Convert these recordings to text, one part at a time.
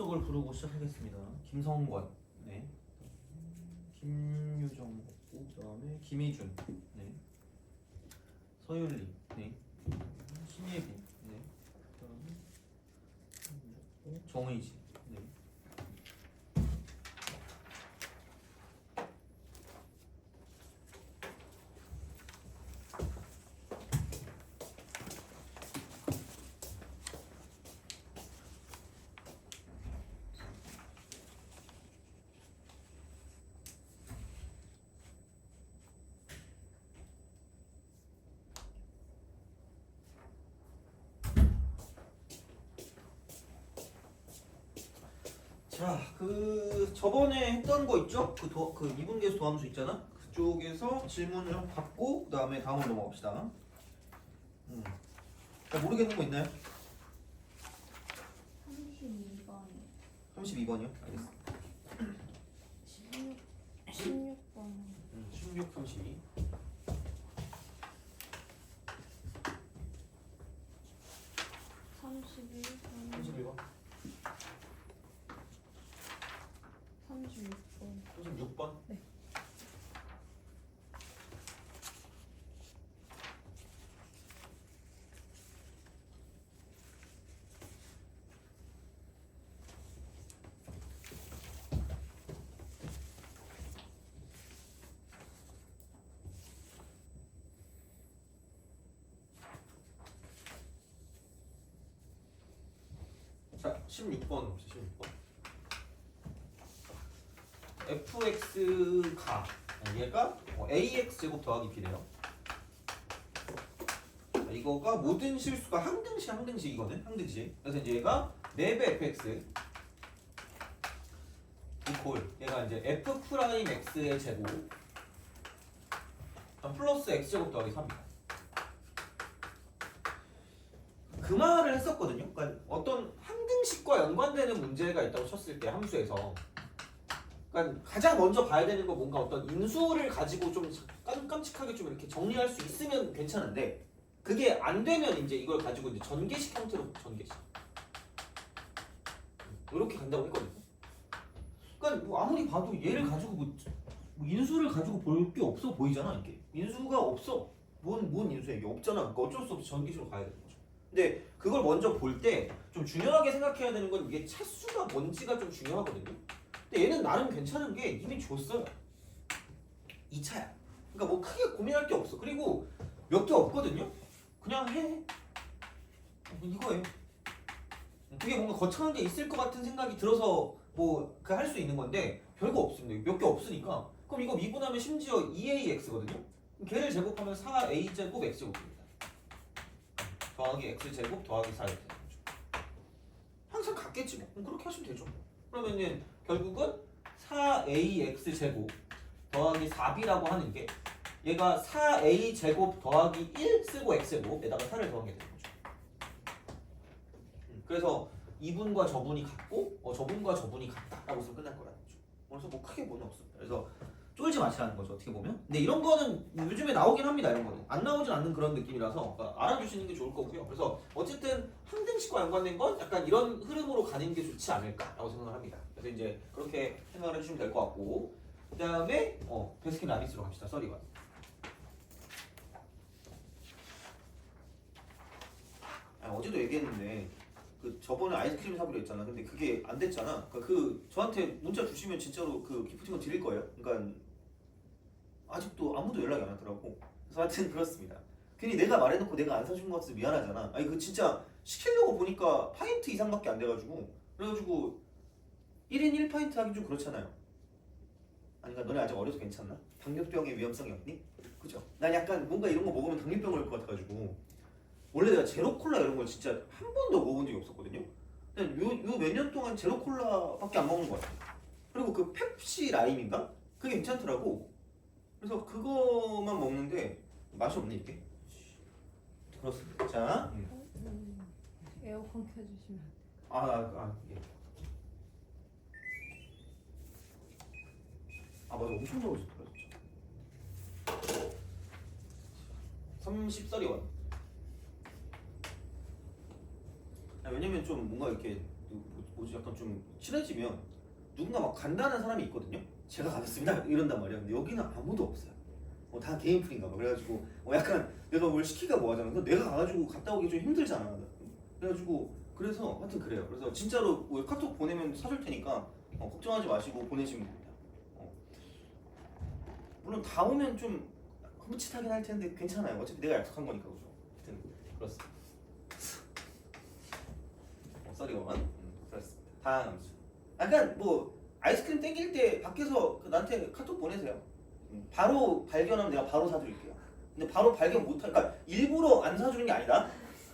출석을 부르고 시작하겠습니다. 김성권, 네. 김유정, 그다음에 김희준, 네. 서윤리, 네. 신예빈, 네. 그다음에 정의지, 네. 자, 그 저번에 했던 거 있죠? 그 미분계수 도함수 있잖아. 그쪽에서 질문을 좀 받고 그다음에 다음으로 넘어갑시다. 자, 모르겠는 거 있나요? 32번이요. 32번이요? 알겠습니다. 16번. 16, 32. 31번. 31번. 36번. 36번. 네. 자, 16번 봅시다. 16번. fx가 얘가 ax 제곱 더하기 b래요. 이거가 모든 실수가 항등식 이거는 항등식. 그래서 이제 얘가 4배 fx 이콜 얘가 이제 f 프라임 x의 제곱 플러스 x 제곱 더하기 3입니다. 그 말을 했었거든요. 그러니까 어떤 항등식과 연관되는 문제가 있다고 쳤을 때 함수에서 그러니까 가장 먼저 봐야 되는 건 뭔가 어떤 인수를 가지고 좀 깜찍하게 좀 이렇게 정리할 수 있으면 괜찮은데 그게 안 되면 이제 이걸 가지고 이제 전개식 형태로 전개식 이렇게 간다고 했거든요. 그러니까 뭐 아무리 봐도 얘를 가지고 뭐 인수를 가지고 볼 게 없어 보이잖아 이게. 인수가 없어. 뭔 인수야 이게 없잖아. 그러니까 어쩔 수 없이 전개식으로 가야 되는 거죠. 근데 그걸 먼저 볼 때 좀 중요하게 생각해야 되는 건 이게 차수가 뭔지가 좀 중요하거든요. 근데 얘는 나름 괜찮은 게 이미 줬어요. 2차야. 그러니까 뭐 크게 고민할 게 없어. 그리고 몇 개 없거든요. 그냥 해. 이거예요. 그게 뭔가 거창한 게 있을 것 같은 생각이 들어서 뭐 그 할 수 있는 건데 별거 없습니다. 몇 개 없으니까. 그럼 이거 미분하면 심지어 2ax거든요. 걔를 제곱하면 4a제곱 x제곱입니다. 더하기 x제곱 더하기 4 이렇게 되는 거죠. 항상 같겠지 뭐. 그럼 그렇게 하시면 되죠. 그러면은 결국은 4ax제곱 더하기 4b라고 하는 게 얘가 4a제곱 더하기 1 쓰고 x제곱에다가 4를 더한 게 되는 거죠. 그래서 이분과 저분이 같고 저분과 저분이 같다라고 해서 끝날 거라는 거죠. 그래서 뭐 크게 뭐는 없습니다. 그래서 쫄지 마시라는 거죠. 어떻게 보면. 근데 이런 거는 요즘에 나오긴 합니다. 이런 거는 안 나오진 않는 그런 느낌이라서 그러니까 알아주시는 게 좋을 거고요. 그래서 어쨌든 항등식과 연관된 건 약간 이런 흐름으로 가는 게 좋지 않을까라고 생각을 합니다. 그래서 이제 그렇게 생각을 해주시면 될 것 같고 그 다음에 베스킨 라빈스로 갑시다. 썰이가. 어제도 얘기했는데 그 저번에 아이스크림 사기로 했잖아. 근데 그게 안 됐잖아. 그러니까 그 저한테 문자 주시면 진짜로 그 기프티콘 드릴 거예요. 그러니까 아직도 아무도 연락이 안 하더라고. 그래서 하여튼 그렇습니다. 괜히 내가 말해놓고 내가 안 사준 것 같아서 미안하잖아. 아니 그 진짜 시키려고 보니까 파인트 이상밖에 안 돼가지고 그래가지고 1인 1파인트 하기 좀 그렇잖아요. 아니 그러니까 너네 아직 어려서 괜찮나? 당뇨병의 위험성이 없니? 그죠? 난 약간 뭔가 이런 거 먹으면 당뇨병 올 것 같아가지고 원래 내가 제로콜라 이런 걸 진짜 한 번도 먹어본 적이 없었거든요. 요 몇 년 동안 제로콜라밖에 안 먹는 것 같아요. 그리고 그 펩시 라임인가? 그게 괜찮더라고. 그래서 그거만 먹는데 맛이 없네 이게. 그렇습니다. 자, 에어컨 켜주시면. 예. 맞아 엄청 더워졌더라 진짜. 30썰이원. 왜냐면 좀 뭔가 이렇게 뭐지 약간 좀 친해지면 누군가 막 간다는 사람이 있거든요. 제가 가겠습니다 이런단 말이야. 근데 여기는 아무도 없어요. 다 개인 풀인가 봐. 그래가지고 약간 내가 뭘 시키가 뭐 하잖아. 근데 내가 가가지고 갔다 오기 좀 힘들잖아. 그래가지고 그래서 하여튼 그래요. 그래서 진짜로 카톡 보내면 사줄 테니까 걱정하지 마시고 보내시면 됩니다. 물론 다 오면 좀 흠칫하긴 할 텐데 괜찮아요. 어차피 내가 약속한 거니까 그죠. 하여튼 그렇습니다. 썰이원 그렇습니다. 다음 함수. 약간 뭐 아이스크림 땡길 때 밖에서 나한테 카톡 보내세요. 바로 발견하면 내가 바로 사드릴게요. 근데 바로 발견 못하니까 그러니까 일부러 안 사주는 게 아니다.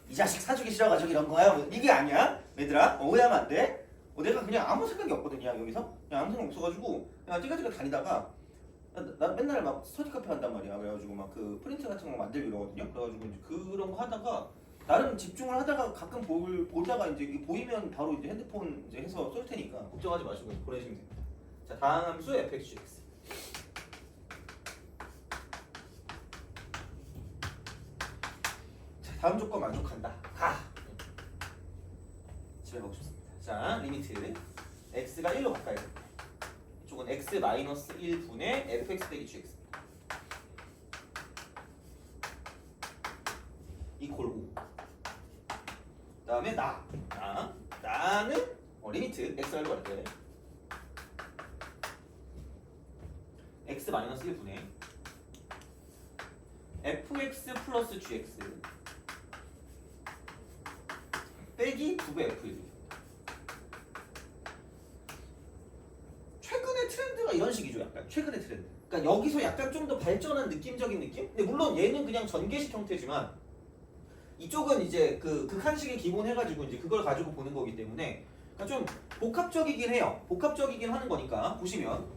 이 자식 사주기 싫어가지고 이런 거야. 뭐 이게 아니야. 얘들아 오해하면 안 돼. 내가 그냥 아무 생각이 없거든요. 여기서 그냥 아무 생각 없어가지고 그냥 찌가찌가 다니다가 나 맨날 막 스터디 카페 한단 말이야. 그래가지고 막 그 프린트 같은 거 만들고 이러거든요. 그래가지고 이제 그런 거 하다가 나름 집중을 하다가 가끔 보다가 이제 보이면 바로 이제 핸드폰 이제 해서 쏠 테니까 걱정하지 마시고 보내시면 됩니다. 자 다음 함수 fxx. 자 다음 조건 만족한다. 가. 집에 가고 싶습니다. 자 리미트 x가 1로 가까이 됩니다. 이쪽은 x-1분의 fx 빼기 gx. 이퀄 5. 그다음에 나는 리미트 x가 1로 갈 때 x-1분의 fx 플러스 gx 빼기 2배 f1. 최근의 트렌드가 이런 식이죠. 약간 최근의 트렌드. 그러니까 여기서 약간 좀 더 발전한 느낌적인 느낌? 근데 물론 얘는 그냥 전개식 형태지만 이쪽은 이제 그 극한식의 기본 해가지고 이제 그걸 가지고 보는 거기 때문에 그러니까 좀 복합적이긴 해요. 복합적이긴 하는 거니까 보시면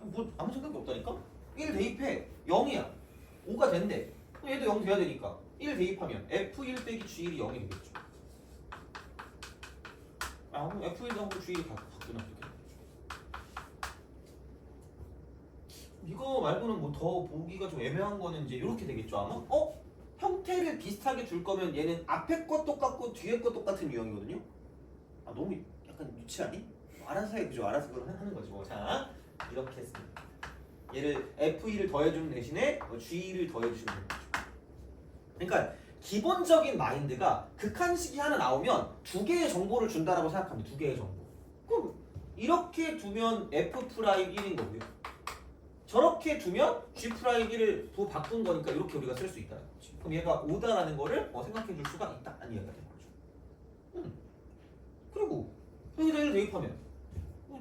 뭐 아무 생각이 없다니까? 1 대입해 0이야. 5가 된대. 얘도 0 돼야 되니까 1 대입하면 f1 빼기 g1이 0이 되겠죠. 그럼 f1하고 g1이 바꾸나 되겠죠. 이거 말고는 뭐 더 보기가 좀 애매한 거는 이제 이렇게 되겠죠 아마? 형태를 비슷하게 줄 거면 얘는 앞에 거 똑같고 뒤에 거 똑같은 유형이거든요. 너무 약간 유치하니? 알아서 해 그죠? 알아서 그걸 하는 거지 뭐. 자 이렇게 했습니다. 얘를 f2를 더해주는 대신에 g2를 더해주시면 되는 거죠. 그러니까 기본적인 마인드가 극한식이 하나 나오면 두 개의 정보를 준다라고 생각합니다. 두 개의 정보. 그럼 이렇게 두면 f'1인 거고요. 저렇게 두면 g'1을 또 바꾼 거니까 이렇게 우리가 쓸 수 있다는 거지. 그럼 얘가 5다라는 거를 생각해 줄 수가 있다는 이야기가 되는 거죠. 그리고 여기다 1 대입하면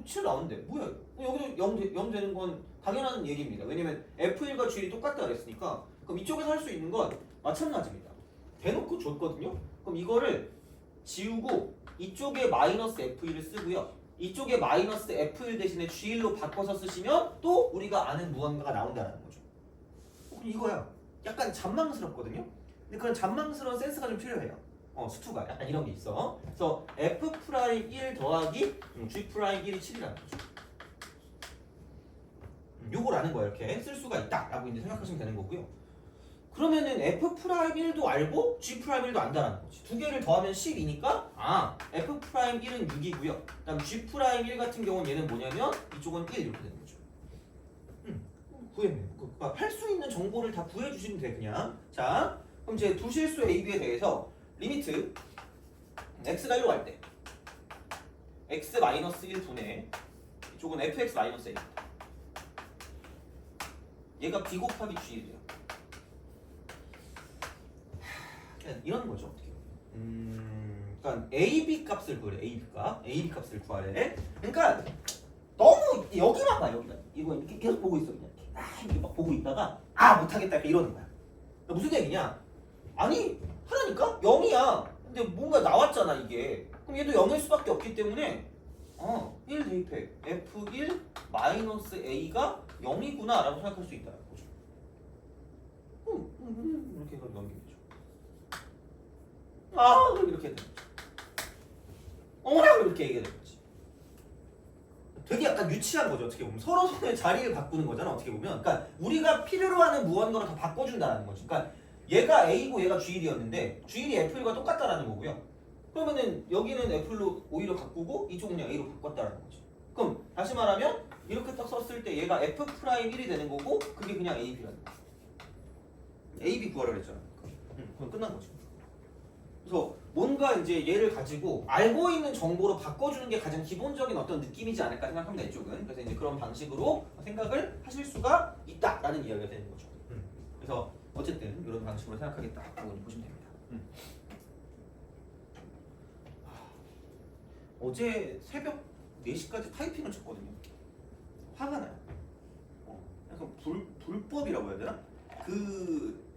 7 나오는데 뭐야? 여기도 0 되는 건 당연한 얘기입니다. 왜냐면 f1과 g1이 똑같다 그랬으니까 그럼 이쪽에서 할 수 있는 건 마찬가지입니다. 대놓고 줬거든요. 그럼 이거를 지우고 이쪽에 마이너스 f1을 쓰고요. 이쪽에 마이너스 f1 대신에 g1로 바꿔서 쓰시면 또 우리가 아는 무언가가 나온다는 거죠. 그럼 이거야. 약간 잔망스럽거든요. 근데 그런 잔망스러운 센스가 좀 필요해요. 수투가 약간 이런 게 있어. 그래서 f'1 더하기 g'1이 7이라는 거죠. 요걸 아는 거야. 이렇게 쓸 수가 있다라고 이제 생각하시면 되는 거고요. 그러면은 f'1도 알고 g'1도 안다라는 거지. 두 개를 더하면 10이니까 f'1은 6이고요. 그다음 g'1 같은 경우는 얘는 뭐냐면 이쪽은 1 이렇게 되는 거죠. 구했네요. 그러니까 할 수 있는 정보를 다 구해주시면 돼 그냥. 자, 그럼 이제 두 실수 A, B에 대해서 리미트 x가 1로 갈 때 x-1분의 이쪽은 fx-a. 얘가 b 곱하기 g1이야. 이런 거죠. 어떻게? 그러니까 a, b 값을 구하래. a, b 값을 구하래. 그러니까 너무 여기만 봐. 여기가 이거 이렇게 계속 보고 있어 그냥. 이렇게 막 보고 있다가 못하겠다 이렇게 이러는 거야. 무슨 얘기냐? 아니 하나니까 0이야. 근데 뭔가 나왔잖아 이게. 그럼 얘도 0일 수밖에 없기 때문에 1 대입해. f1 마이너스 a가 0이구나 라고 생각할 수 있다는 거죠. 이렇게 해서 넘기면 되죠. 이렇게 되는 거죠. 어머나 이렇게 얘기하는 거지. 되게 약간 유치한 거죠. 어떻게 보면 서로 서로의 자리를 바꾸는 거잖아. 어떻게 보면 그러니까 우리가 필요로 하는 무언가를 다 바꿔준다는 거지. 그러니까 얘가 A고 얘가 G1이었는데 G1이 F1과 똑같다라는 거고요. 그러면은 여기는 F로 오히려 바꾸고 이쪽은 그냥 A로 바꿨다라는 거죠. 그럼 다시 말하면 이렇게 딱 썼을 때 얘가 F'1이 되는 거고 그게 그냥 AB라는 거야. AB 구하라 그랬잖아. 그럼 끝난 거죠. 그래서 뭔가 이제 얘를 가지고 알고 있는 정보로 바꿔주는 게 가장 기본적인 어떤 느낌이지 않을까 생각합니다. 이쪽은. 그래서 이제 그런 방식으로 생각을 하실 수가 있다라는 이야기가 되는 거죠. 그래서 어쨌든 이런 방식으로 생각하겠다라고 보시면 됩니다. 어제 새벽 4시까지 타이핑을 쳤거든요. 화가 나요. 약간 불법이라고 해야 되나? 그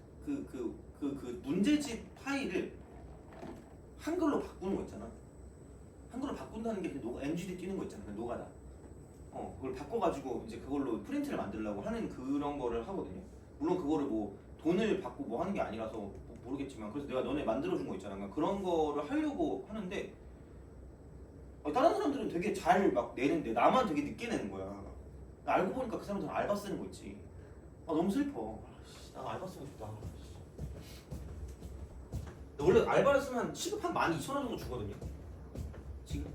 문제집 파일을 한글로 바꾸는 거 있잖아. 한글로 바꾼다는 게 MGD 뛰는 거 있잖아. 노가다. 그걸 바꿔가지고 이제 그걸로 프린트를 만들려고 하는 그런 거를 하거든요. 물론 그거를 뭐 돈을 받고 뭐 하는 게 아니라서 뭐 모르겠지만 그래서 내가 너네 만들어준 거 있잖아. 그러니까 그런 거를 하려고 하는데 다른 사람들은 되게 잘 막 내는데 나만 되게 늦게 내는 거야. 알고 보니까 그 사람들은 알바 쓰는 거 있지. 너무 슬퍼. 나 알바 쓰고 싶다. 원래 알바를 쓰면 시급 한 12,000원 정도 주거든요. 지금.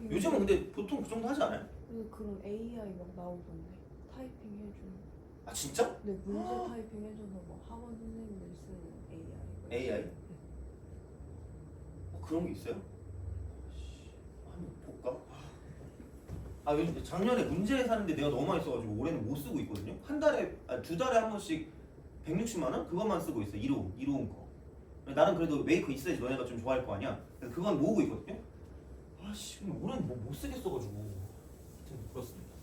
요즘은 근데 보통 그 정도 하지 않아요? 그런 AI 막 나오던데 타이핑 해주는. 아 진짜? 네, 문제 타이핑 해줘서 뭐 학원 선생님들 쓰는 AI. AI? 그런 게 있어요? 한번 볼까? 요즘 작년에 문제 사는데 내가 너무 많이 써가지고 올해는 못 쓰고 있거든요. 한 달에, 2달에 한 번씩 160만 원? 그것만 쓰고 있어. 이로운 거. 나는 그래도 메이커 있어야지 너네가 좀 좋아할 거 아니야. 그래서 그건 모으고 있거든요. 근데 올해는 뭐 못 쓰겠어가지고. 하여튼 그렇습니다.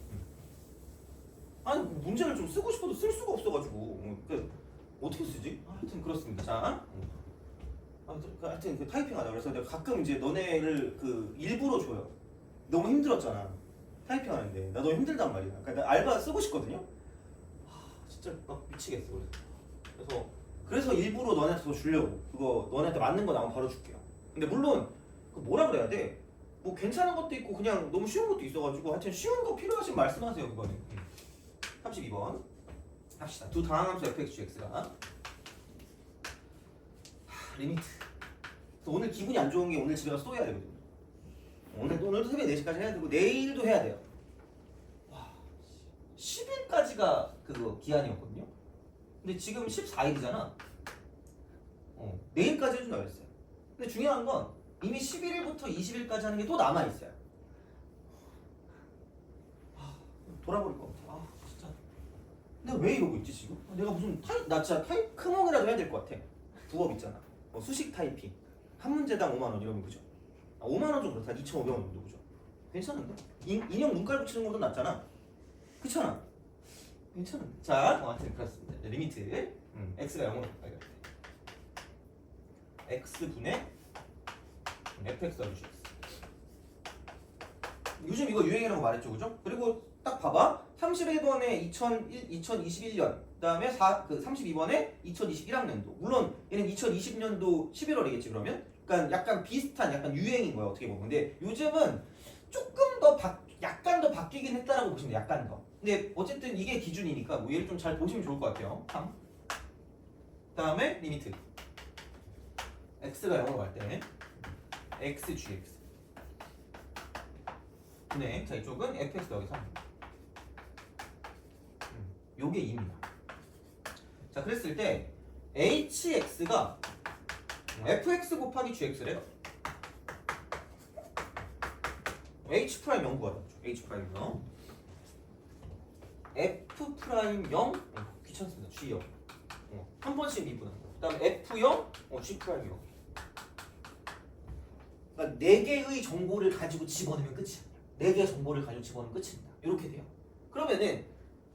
아니 문제를 좀 쓰고 싶어도 쓸 수가 없어가지고. 어떻게 쓰지? 하여튼 그렇습니다. 자. 하여튼 그 타이핑하자. 그래서 내가 가끔 이제 너네를 그 일부러 줘요. 너무 힘들었잖아. 타이핑하는데 나 너무 힘들단 말이야. 그러니까 나 알바 쓰고 싶거든요. 진짜 막 미치겠어. 그래서 일부러 너네한테 더 주려고. 그거 너네한테 맞는 거 나오면 바로 줄게요. 근데 물론 뭐라 그래야 돼? 뭐 괜찮은 것도 있고 그냥 너무 쉬운 것도 있어가지고 하여튼 쉬운 거 필요하시면 말씀하세요. 그거는. 32번 합시다. 두 다항함수 fx, gx가 리미트. 그래서 오늘 기분이 안 좋은 게 오늘 집에 가서 또 해야 되거든요. 오늘도 새벽 4시까지 해야 되고 내일도 해야 돼요. 10일까지가 그거 기한이었거든요. 근데 지금 14일이잖아. 내일까지 해준다 그랬어요. 근데 중요한 건 이미 11일부터 20일까지 하는 게 또 남아있어요. 돌아버릴 것 같아. 진짜. 내가 왜 이러고 있지 지금? 내가 무슨 나 진짜 크몽이라도 해야 될 것 같아. 부업 있잖아. 수식 타이핑. 한 문제당 5만 원 이러면 그죠? 5만 원 좀 그렇다. 2,500원 정도 그죠? 괜찮은데? 인형 눈깔 붙이는 것보다 낫잖아. 그렇잖아. 괜찮은데? 자, 아무튼 그렇습니다. 리미트 x가 0으로 가야겠다. x분의 fx와 gx. 요즘 이거 유행이라고 말했죠, 그죠? 그리고 딱 봐봐. 31번에 2021년, 그다음에 32번에 2021학년도. 물론 얘는 2020년도 11월이겠지 그러면. 그러니까 약간 비슷한 약간 유행인 거야 어떻게 보면. 근데 요즘은 조금 더 약간 더 바뀌긴 했다라고 보시면 돼요. 약간 더. 근데 어쨌든 이게 기준이니까 뭐 얘를 좀 잘 보시면 좋을 것 같아요. 3. 그다음에 리미트. x가 0으로 갈 때 x, gx. 네, 자 이쪽은 fx 더하기 3. 요게 2입니다. 자 그랬을 때 hx가 fx 곱하기 gx래요. h 프라임 0 구하자. h 프라임 0. f 프라임 0. 귀찮습니다. g 0. 한 번씩 미분한 거. 그다음에 f 0. g 프라임 0. 그러니까 4개의 정보를 가지고 집어넣으면 끝이야. 4개의 정보를 가지고 집어넣으면 끝입니다. 이렇게 돼요. 그러면은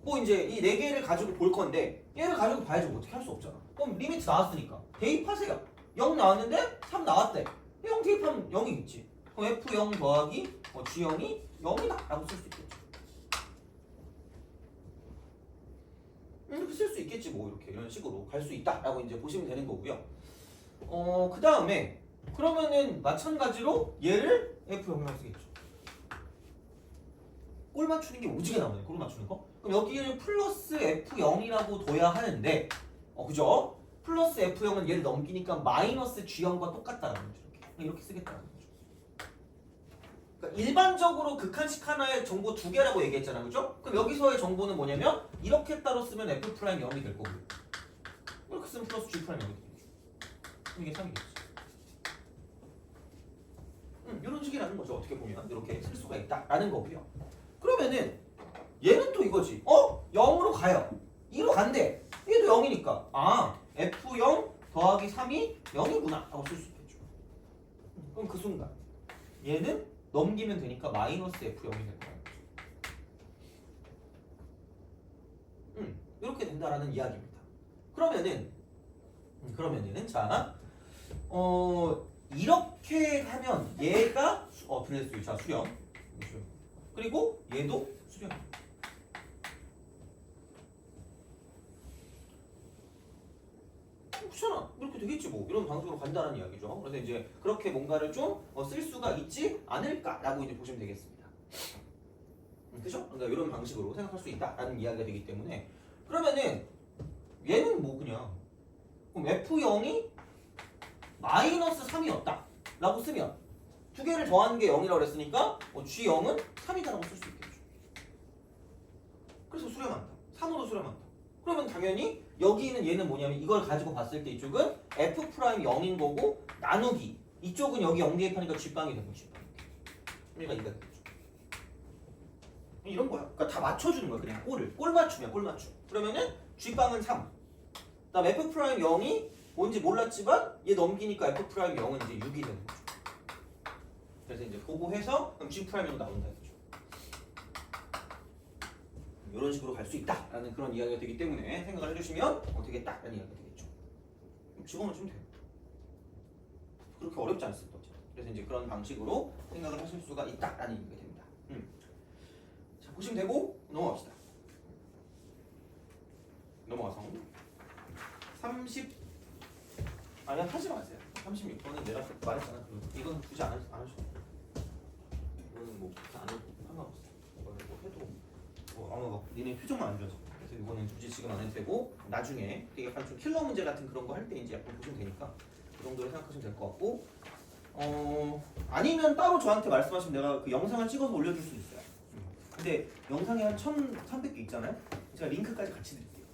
뭐 이제 이 4개를 가지고 볼 건데 얘를 가지고 봐야지 뭐 어떻게 할 수 없잖아. 그럼 리미트 나왔으니까 대입하세요. 0 나왔는데 3 나왔대. 0 대입하면 0이겠지. 그럼 f0 더하기 g0이 0이다 라고 쓸 수 있겠죠. 이렇게 쓸 수 있겠지 뭐 이렇게 이런 식으로 갈 수 있다 라고 이제 보시면 되는 거고요. 그 다음에 그러면은 마찬가지로 얘를 f0이라고 쓰겠죠. 꼴 맞추는 게 오지게 나오네. 꼴 맞추는 거. 그럼 여기를 플러스 f0이라고 둬야 하는데 그죠? 플러스 f0은 얘를 넘기니까 마이너스 g0과 똑같다라는 거죠. 이렇게. 이렇게 쓰겠다는 거죠. 그러니까 일반적으로 극한식 하나에 정보 두 개라고 얘기했잖아, 그죠? 그럼 여기서의 정보는 뭐냐면 이렇게 따로 쓰면 f 프라임 0이 될 거고 이렇게 쓰면 플러스 g 프라임 0이 되겠죠. 그럼 이게 3이겠지. 이런 식이라는 거죠. 어떻게 보면 이렇게 쓸 수가 있다라는 거고요. 그러면은 얘는 또 이거지. 0으로 가요. 2로 간대. 얘도 0이니까 f0 더하기 3이 0이구나 라고 쓸 수 있겠죠. 그럼 그 순간 얘는 넘기면 되니까 마이너스 f0이 될 거야. 이렇게 된다라는 이야기입니다. 그러면은 자 이렇게 하면 얘가 드레스 자 수렴 그리고 얘도 수렴. 그렇잖아. 이렇게 되겠지 뭐. 이런 방식으로 간다는 이야기죠. 그래서 이제 그렇게 뭔가를 좀 쓸 수가 있지 않을까라고 이제 보시면 되겠습니다. 그죠? 그러니까 이런 방식으로 생각할 수 있다라는 이야기가 되기 때문에 그러면은 얘는 뭐 그냥 그럼 F0이 마이너스 3이었다 라고 쓰면 두 개를 더한 게 0이라고 그랬으니까 G0은 3이다라고 쓸 수 있겠죠. 그래서 수렴한다. 3으로 수렴한다. 그러면 당연히 여기 있는 얘는 뭐냐면 이걸 가지고 봤을 때 이쪽은 F 프라임 0인 거고 나누기 이쪽은 여기 0 대입하니까 G빵이 되는 거지. 그러니까 이거 되겠죠. 이런 거야. 그러니까 다 맞춰주는 거야. 그냥 꼴 맞춤이야. 꼴 맞춤. 그러면은 G빵은 3. 그다음 F 프라임 0이 뭔지 몰랐지만 얘 넘기니까 F 프라임 0은 이제 6이 되는 거죠. 그래서 이제 그거 해서 그럼 G 프라임으로 나온다 이거죠. 이런 식으로 갈 수 있다라는 그런 이야기가 되기 때문에 생각을 해주시면 되겠다라는 이야기가 되겠죠. 집어넣으시면 돼요. 그렇게 어렵지 않습니다. 그래서 이제 그런 방식으로 생각을 하실 수가 있다라는 얘기가 됩니다. 자 보시면 되고 넘어갑시다. 넘어가서 30 아니 하지 마세요. 36번은 내가 말했잖아. 이건 굳이 안 하셔도 돼요. 이거는 뭐 그렇게 안 해도 상관없어. 이거는 뭐 해도 아마 막 니네 표정만 안 좋아서. 그래서 이거는 굳이 지금 안 해도 되고 나중에 되게 약간 좀 킬러 문제 같은 그런 거 할 때 이제 약간 보시면 되니까 그 정도로 생각하시면 될 것 같고 아니면 따로 저한테 말씀하시면 내가 그 영상을 찍어서 올려줄 수 있어요. 근데 영상에 한 1,300개 있잖아요. 제가 링크까지 같이 드릴게요.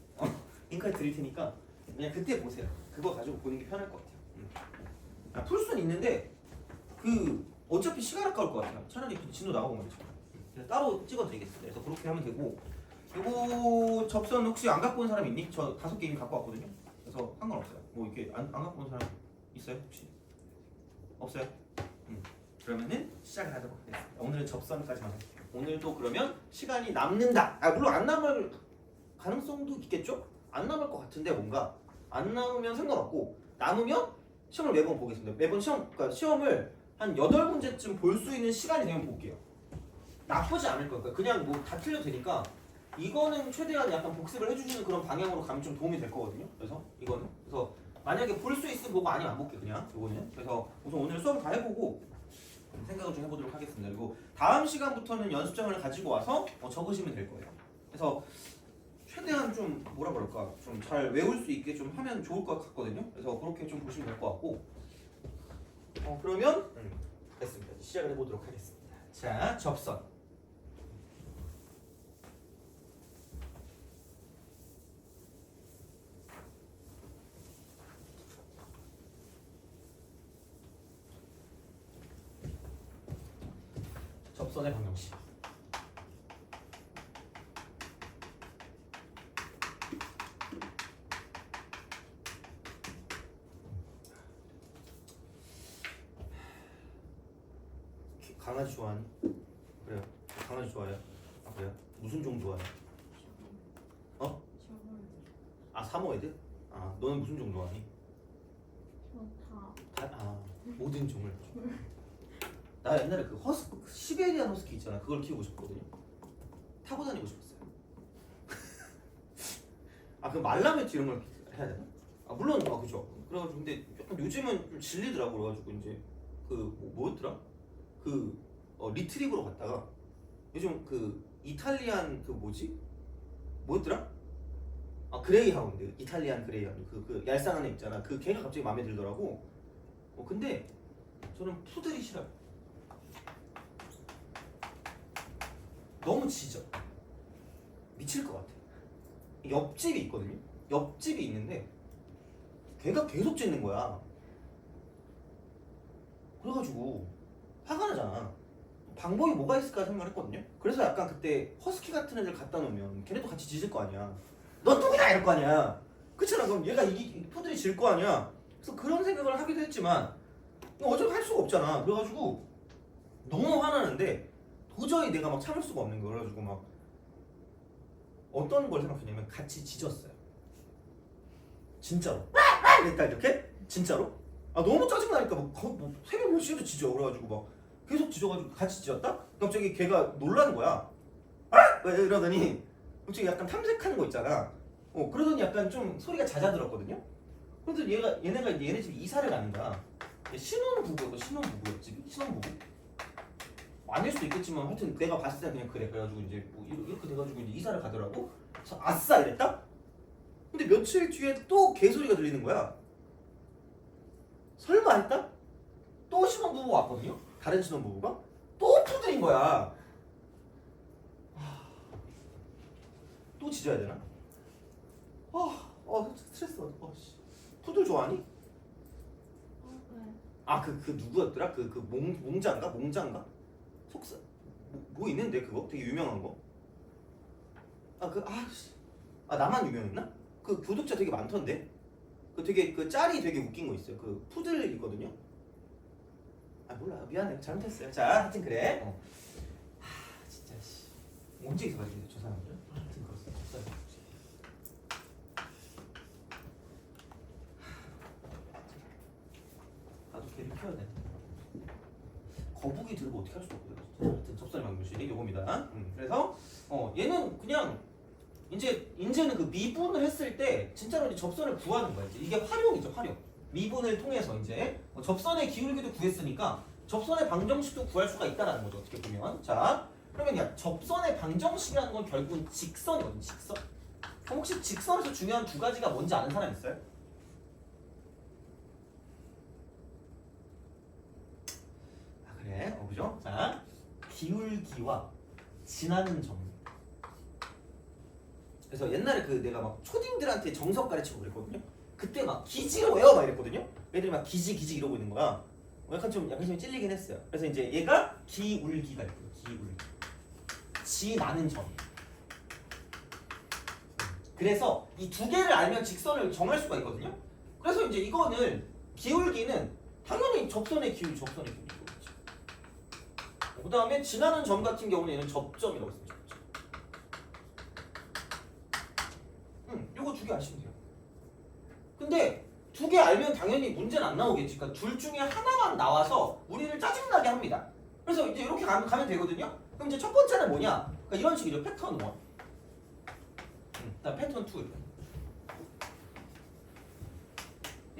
링크까지 드릴 테니까 그냥 그때 보세요. 그거 가지고 보는 게 편할 것 같아요. 풀 수는 있는데 그 어차피 시간 아까울 것 같아요. 차라리 진도 나가보면 되죠. 그래서 따로 찍어드리겠습니다. 그래서 그렇게 하면 되고 이거 접선 혹시 안 갖고 온 사람 있니? 저 5개 이미 갖고 왔거든요. 그래서 상관없어요. 뭐 이렇게 안 갖고 온 사람 있어요 혹시? 없어요? 그러면은 시작을 하도록 하겠습니다. 오늘은 접선까지만 할게요. 오늘도 그러면 시간이 남는다. 물론 안 남을 가능성도 있겠죠? 안 남을 것 같은데 뭔가 안 남으면 상관없고 남으면 시험을 매번 보겠습니다. 매번 그러니까 시험을 한 8문제쯤 볼 수 있는 시간이 되면 볼게요. 나쁘지 않을 거예요. 그냥 뭐 다 틀려도 되니까 이거는 최대한 약간 복습을 해주시는 그런 방향으로 가면 좀 도움이 될 거거든요. 그래서 이거는 그래서 만약에 볼 수 있으면 보고 아니면 안 볼게 그냥 이거는. 그래서 우선 오늘 수업 다 해보고 생각을 좀 해보도록 하겠습니다. 그리고 다음 시간부터는 연습장을 가지고 와서 적으시면 될 거예요. 그래서 최대한 좀 뭐라 그럴까 좀 잘 외울 수 있게 좀 하면 좋을 것 같거든요. 그래서 그렇게 좀 보시면 될 것 같고 그러면 됐습니다. 시작을 해보도록 하겠습니다. 자 접선 접선의 방정식 강아지 좋아하니? 그래요. 강아지 좋아해요? 그래요? 무슨 종 좋아해요? 사모예드? 너는 무슨 종 좋아하니? 모든 종을 나 옛날에 그 시베리안 허스키 있잖아. 그걸 키우고 싶거든요. 타고 다니고 싶었어요. 그 말라메트 이런 걸 해야 되나? 물론 그죠. 그래가지고 근데 약간 요즘은 좀 질리더라고. 그래가지고 이제 뭐였더라? 리트리버로 갔다가 요즘 이탈리안 뭐였더라? 그레이하운드. 이탈리안 그레이하운드. 얄쌍한 애 있잖아. 걔가 갑자기 마음에 들더라고. 근데 저는 푸들이 싫어요. 너무 짖어. 미칠 것 같아. 옆집이 있거든요. 옆집이 있는데 걔가 계속 짖는 거야. 그래가지고 화가 나잖아. 방법이 뭐가 있을까 생각을 했거든요. 그래서 약간 그때 허스키 같은 애들 갖다 놓으면 걔네도 같이 짖을 거 아니야. 넌 누구냐 이럴 거 아니야. 그렇잖아. 그럼 얘가 이 푸들이 질 거 아니야. 그래서 그런 생각을 하기도 했지만 어차피 할 수가 없잖아. 그래가지고 너무 화나는데 도저히 내가 막 참을 수가 없는 거야. 그래가지고 막 어떤 걸 생각했냐면 같이 짖었어요. 진짜로. 그러니까 이렇게 진짜로. 아 너무 짜증나니까 뭐 새벽 몇 시에도 짖어. 그래가지고 막 계속 짖어가지고 같이 짖었다? 갑자기 걔가 놀라는 거야. 아! 왜 이러더니 갑자기 약간 탐색하는 거 있잖아. 그러더니 약간 좀 소리가 잦아들었거든요. 그래서 얘네가 얘네 집 이사를 가는 거야. 신혼부부였지. 신혼부부. 아닐 수도 있겠지만 하여튼 내가 봤을 때 그냥 그래. 그래가지고 이제 뭐 이렇게 돼가지고 이제 이사를 가더라고. 그래서 아싸 이랬다. 근데 며칠 뒤에 또 개소리가 들리는 거야. 설마 했다? 또 신혼부부가 왔거든요. 다른 신혼부부가 또 푸들인 거야. 또 짖어야 되나? 스트레스 받아. 푸들 좋아하니? 네. 그 누구였더라? 몽장가? 속사 뭐 있는데 그거 되게 유명한 거. 나만 유명했나? 그 구독자 되게 많던데. 그 되게 그 짤이 되게 웃긴 거 있어요. 그 푸들 있거든요. 몰라. 미안해. 잘못했어요. 자, 하여튼 그래. 진짜 씨. 언제 이사가지고 저 사람들? 하여튼 그렇습니다. 나도 걔를 키워야 돼. 거북이 들고 어떻게 할 수가 없거든. 하여튼 접선의 방정식이 요겁니다. 그래서 얘는 그냥 이제는 그 미분을 했을 때 진짜로 이제 접선을 구하는 거야. 이게 활용이죠, 활용. 미분을 통해서 이제 접선의 기울기도 구했으니까 접선의 방정식도 구할 수가 있다라는 거죠. 어떻게 보면. 자, 그러면 접선의 방정식이라는 건 결국은 직선이거든요. 직선. 그럼 혹시 직선에서 중요한 두 가지가 뭔지 아는 사람 있어요? 그래, 그죠? 자, 기울기와 지나는 점. 그래서 옛날에 내가 막 초딩들한테 정석 가르치고 그랬거든요. 그때 막 기지로 외워 막 이랬거든요. 애들이 막 기지 이러고 있는 거야. 약간 좀 찔리긴 했어요. 그래서 이제 얘가 기울기가 있고요. 기울기. 지나는 점. 그래서 이 두 개를 알면 직선을 정할 수가 있거든요. 그래서 이제 이거는 기울기는 당연히 접선의 기울기겠죠. 그 다음에 지나는 점 같은 경우는 얘는 접점이라고 했습니다. 요거 두 개 아시면 돼요. 근데 두 개 알면 당연히 문제는 안 나오겠지. 그러니까 둘 중에 하나만 나와서 우리를 짜증나게 합니다. 그래서 이제 이렇게 가면 되거든요. 그럼 이제 첫 번째는 뭐냐? 그러니까 이런 식이죠. 패턴 1. 그다음 패턴 2.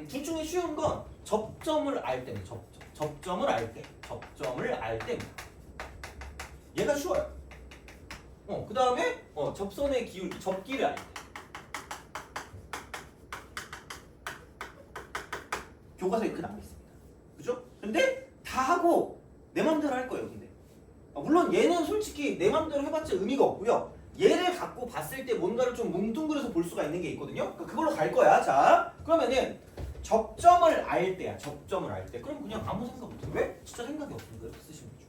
둘 중에 쉬운 건 접점을 알 때입니다. 접점을 알 때입니다. 얘가 쉬워요. 그 다음에 접선의 기울기, 접기를 알 때. 교과서에 이렇게 나와 있습니다. 그죠? 근데 다 하고 내 맘대로 할 거예요. 근데 물론 얘는 솔직히 내 맘대로 해봤자 의미가 없고요. 얘를 갖고 봤을 때 뭔가를 좀 뭉뚱그려서 볼 수가 있는 게 있거든요. 그걸로 갈 거야. 자, 그러면은 접점을 알 때야. 접점을 알 때. 그럼 그냥 아무 생각 없어. 왜? 진짜 생각이 없으니까 이렇게 쓰시면 되죠.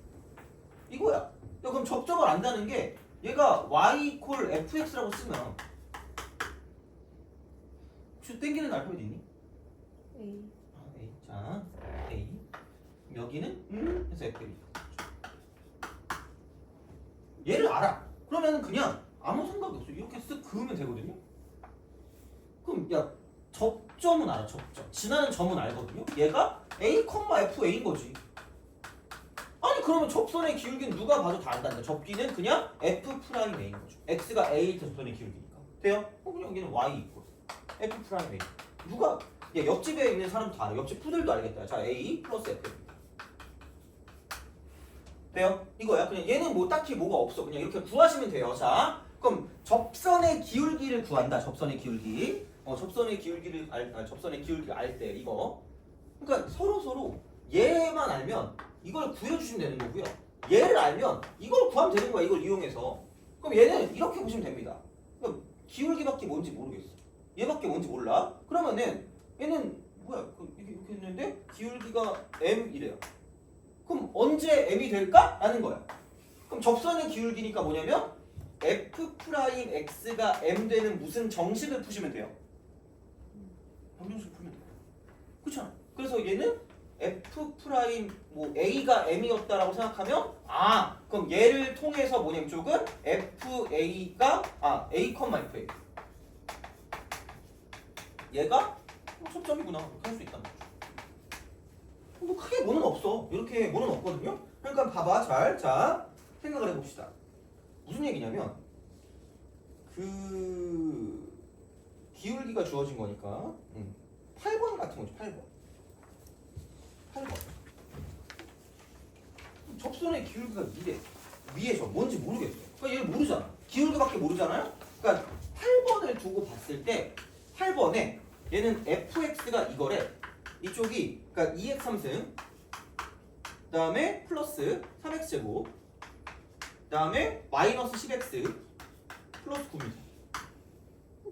이거야. 그럼 접점을 안다는 게 얘가 y 콜 fx라고 쓰면 혹시 땡기는 알파벳 있니? A. A. 자, A. 여기는 해서 F입니다. 얘를 알아. 그러면 그냥 아무 생각이 없어. 이렇게 쓱 그으면 되거든요. 그럼 접점은 알아. 접점. 지나는 점은 알거든요. 얘가 A, FA인 거지. 아니 그러면 접선의 기울기는 누가 봐도 다 안다니까. 접기는 그냥 F'A인 거죠. X가 A일 때 접선의 기울기니까. 돼요? 그냥 여기는 Y 있고 F'A. 누가 옆집에 있는 사람도 다 알아. 옆집 푸들도 알겠다. 자, A 플러스 F입니다. 돼요? 이거야. 그냥 얘는 뭐 딱히 뭐가 없어. 그냥 이렇게 구하시면 돼요. 자, 그럼 접선의 기울기를 구한다. 접선의 기울기. 접선의 기울기를 알 때 이거. 그러니까 서로 얘만 알면 이걸 구해주시면 되는 거고요. 얘를 알면 이걸 구하면 되는 거야. 이걸 이용해서. 그럼 얘는 이렇게 보시면 됩니다. 그럼 기울기밖에 뭔지 모르겠어. 얘밖에 뭔지 몰라. 그러면은 얘는 뭐야? 이렇게 했는데 기울기가 m이래요. 그럼 언제 m이 될까? 라는 거야. 그럼 접선의 기울기니까 뭐냐면 f'x가 m 되는 무슨 정식을 푸시면 돼요. 방정식을 풀면 돼요. 그렇잖아. 그래서 얘는 f' 뭐 a가 m이었다라고 생각하면 그럼 얘를 통해서 뭐냐면 쪽은 fa가 a, fA 얘가 접점이구나 이렇게 할 수 있다는 거죠. 뭐 크게 뭐는 없어. 이렇게 뭐는 없거든요. 그러니까 봐봐 자 생각을 해봅시다. 무슨 얘기냐면 그 기울기가 주어진 거니까 8번 같은 거죠. 8번 접선의 기울기가 위에서 뭔지 모르겠어. 그러니까 얘를 모르잖아. 기울기밖에 모르잖아요. 그러니까 8번을 두고 봤을 때 8번에 얘는 fx가 이거래. 이쪽이 그러니까 2x 3승 그 다음에 플러스 3x제곱 그 다음에 마이너스 10x 플러스 9입니다.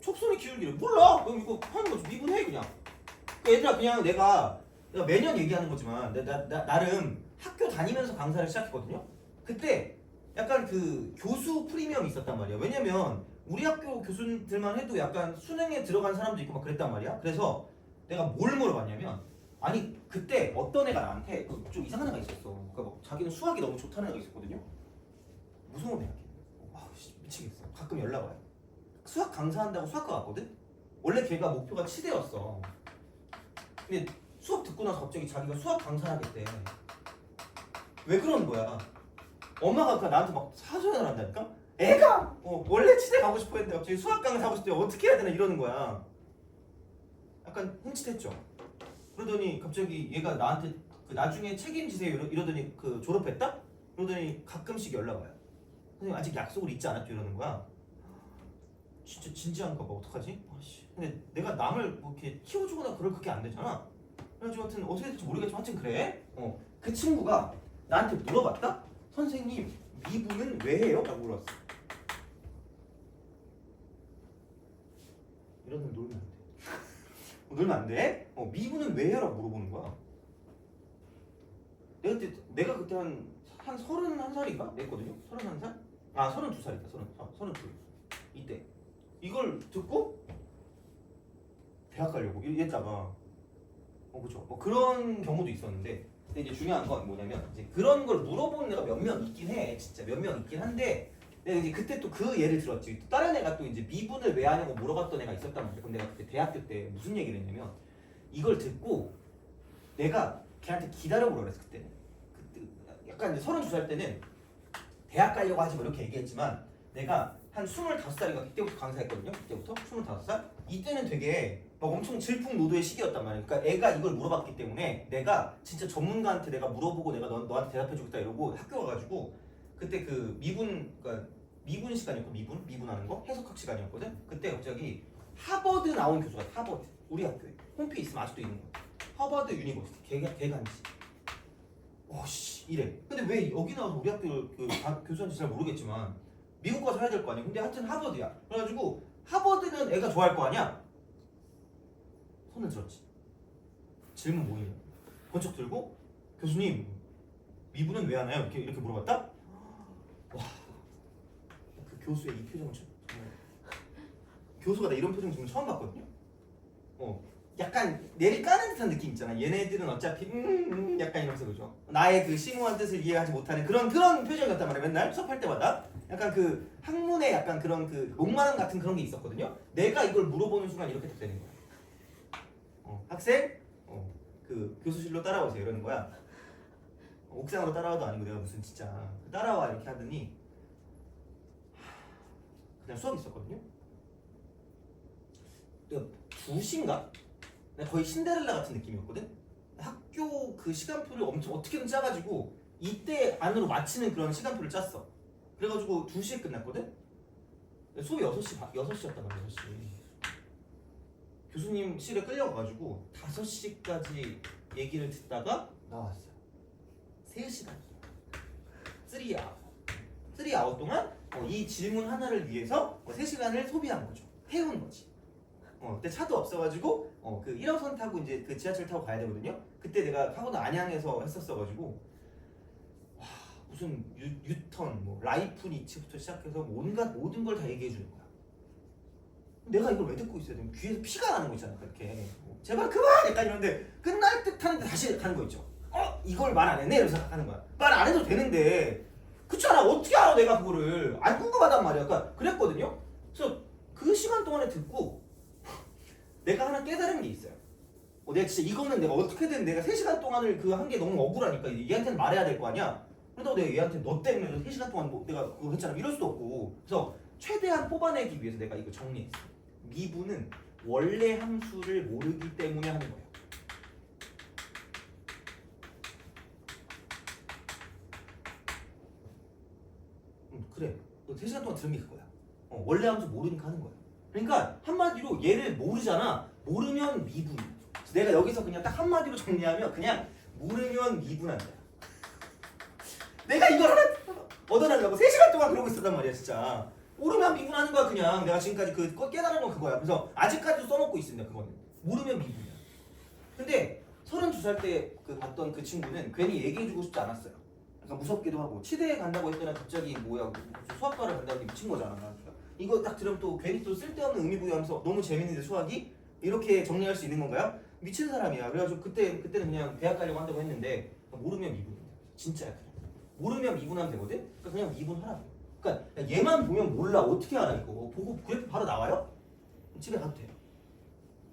접선의 기울기를 몰라. 그럼 이거 하는 거지. 미분해 그냥. 그러니까 얘들아 그냥 내가 매년 얘기하는 거지만 나름 학교 다니면서 강사를 시작했거든요. 그때 약간 그 교수 프리미엄이 있었단 말이야. 왜냐면 우리 학교 교수들만 해도 약간 수능에 들어간 사람도 있고 막 그랬단 말이야. 그래서 내가 뭘 물어봤냐면 아니 그때 어떤 애가 나한테 좀 이상한 애가 있었어. 그러니까 막 자기는 수학이 너무 좋다는 애가 있었거든요. 무서운 애야. 미치겠어. 가끔 연락 와요. 수학 강사한다고 수학과 왔거든? 원래 걔가 목표가 치대였어. 근데 수업 듣고 나서 갑자기 자기가 수학 강사를 하겠대. 왜 그러는 거야? 엄마가 그냥 나한테 막 사전을 한다니까? 애가 원래 치대 가고 싶어 했는데 갑자기 수학 강사 하고 싶대. 어떻게 해야 되나 이러는 거야. 약간 흠칫했죠. 그러더니 갑자기 얘가 나한테 그 나중에 책임지세요 이러더니 그 졸업했다? 그러더니 가끔씩 연락 와요. 선생님 아직 약속을 잊지 않았죠 이러는 거야. 진짜 진지한가 봐. 어떡하지? 근데 내가 남을 뭐 이렇게 키워주거나 그렇게 안 되잖아. 그래가지고 하여튼 어떻게 될지 모르겠지만 하여튼 그래. 그 친구가 나한테 물어봤다? 선생님 미분은 왜 해요? 라고 물어봤어. 이러면 놀면 안 돼. 놀면 안 돼? 미분은 왜 해요? 라고 물어보는 거야. 내가 그때 한 31살인가? 냈거든요? 31살? 32살이다. 32. 이때 이걸 듣고 대학 가려고 이랬다가 그쵸. 뭐 그런 경우도 있었는데 근데 이제 중요한 건 뭐냐면 이제 그런 걸 물어보는 애가 몇 명 있긴 해. 진짜 몇 명 있긴 한데 내가 이제 그때 또 그 예를 들었지. 또 다른 애가 또 이제 미분을 왜 하냐고 물어봤던 애가 있었단 말이야. 그럼 내가 그때 대학교 때 무슨 얘기를 했냐면 이걸 듣고 내가 걔한테 기다려보라 그랬어. 그때 약간 이제 32살 때는 대학 가려고 하지 뭐 이렇게 얘기했지만 내가 한 25살인가 그때부터 강사했거든요. 그때부터 25살. 이때는 되게 막 엄청 질풍노도의 시기였단 말이야. 그러니까 애가 이걸 물어봤기 때문에 내가 진짜 전문가한테 내가 물어보고 내가 너한테 대답해주겠다 이러고 학교 가가지고 그때 그 그러니까 미분 시간이었고 미분하는 거 해석학 시간이었거든. 그때 갑자기 하버드 나온 교수가 하버드 우리 학교에 홈페이지 있으면 아직도 있는 거야. 하버드 유니버시티 개간지. 이래. 근데 왜 여기 나와서 우리 학교 그 교수한테 잘 모르겠지만 미국 가서 해야 될 거 아니야. 근데 하여튼 하버드야. 그래가지고 하버드는 애가 좋아할 거 아니야. 손을 들었지. 질문 뭐예요? 번쩍 들고 교수님 미분은 왜 하나요? 이렇게 물어봤다. 와, 그 교수의 이 표정을 정말 교수가 나 이런 표정 정말 처음 봤거든요. 약간 내리 까는 듯한 느낌 있잖아. 얘네들은 어차피 약간 이러면서 그죠. 나의 그 심오한 뜻을 이해하지 못하는 그런 표정이었단 말이야. 맨날 수업할 때마다 약간 그 학문에 약간 그런 그 목마름 같은 그런 게 있었거든요. 내가 이걸 물어보는 순간 이렇게 딱 되는 거야. 학생, 그 교수실로 따라오세요 이러는 거야. 옥상으로 따라와도 아니고 내가 무슨 진짜 따라와 이렇게 하더니 그냥 수업 있었거든요. 내가 2시인가? 거의 신데렐라 같은 느낌이었거든. 학교 그 시간표를 엄청 어떻게든 짜가지고 이때 안으로 마치는 그런 시간표를 짰어. 그래가지고 2시에 끝났거든. 수업이 6시였단 말이야. 6시. 교수님 실에 끌려가가지고 5시까지 얘기를 듣다가 나왔어요. 3시간. 3hour 동안 이 질문 하나를 위해서 3시간을 소비한 거죠. 태운 거지. 그때 차도 없어가지고 그 1호선 타고 이제 그 지하철 타고 가야 되거든요. 그때 내가 강원도 안양에서 했었어가지고 와 무슨 유턴, 뭐 라이프니츠부터 시작해서 온갖 모든 걸 다 얘기해 주는 거야. 내가 이걸 왜 듣고 있어야 돼? 귀에서 피가 나는 거 있잖아. 그렇게 제발 그만! 약간 이런데 끝날 듯 하는데 다시 가는 거 있죠. 이걸 말 안 했네? 이러면서 하는 거야. 말 안 해도 되는데 그렇잖아. 어떻게 알아 내가 그거를. 안 궁금하단 말이야. 그러니까 그랬거든요. 그래서 그 시간 동안에 듣고 내가 하나 깨달은 게 있어요. 내가 진짜 이거는 내가 어떻게든 내가 3시간 동안을 그 한 게 너무 억울하니까 얘한테는 말해야 될 거 아니야. 그러다가 내가 얘한테 너 때문에 3시간 동안 뭐 내가 그거 했잖아. 이럴 수도 없고. 그래서 최대한 뽑아내기 위해서 내가 이거 정리했어. 미분은 원래 함수를 모르기 때문에 하는 거예요. 그래. 너 3시간 동안 들은 게 그거야. 원래 함수 모르니까 하는 거야. 그러니까 한마디로 얘를 모르잖아. 모르면 미분이야. 내가 여기서 그냥 딱 한마디로 정리하면 그냥 모르면 미분한다. 내가 이걸 하나 얻어내려고 3시간 동안 그러고 있었단 말이야 진짜. 모르면 미분하는 거야 그냥. 내가 지금까지 그 깨달은 건 그거야. 그래서 아직까지도 써먹고 있습니다 그거는. 모르면 미분이야. 근데 32살 때 그 봤던 그 친구는 괜히 얘기해주고 싶지 않았어요. 약간 무섭기도 하고 치대에 간다고 했더니 갑자기 뭐야 수학과를 간다고 미친 거잖아. 이거 딱 들으면 또 괜히 또 쓸데없는 의미부여하면서 너무 재밌는데 수학이? 이렇게 정리할 수 있는 건가요? 미친 사람이야. 그래가지고 그때는 그냥 대학 가려고 한다고 했는데 모르면 미분이야. 진짜야 그래. 모르면 미분하면 되거든? 그러니까 그냥 미분하라고. 그러니까 얘만 보면 몰라. 어떻게 알아 이거. 보고 그래프 바로 나와요? 집에 가도 돼요.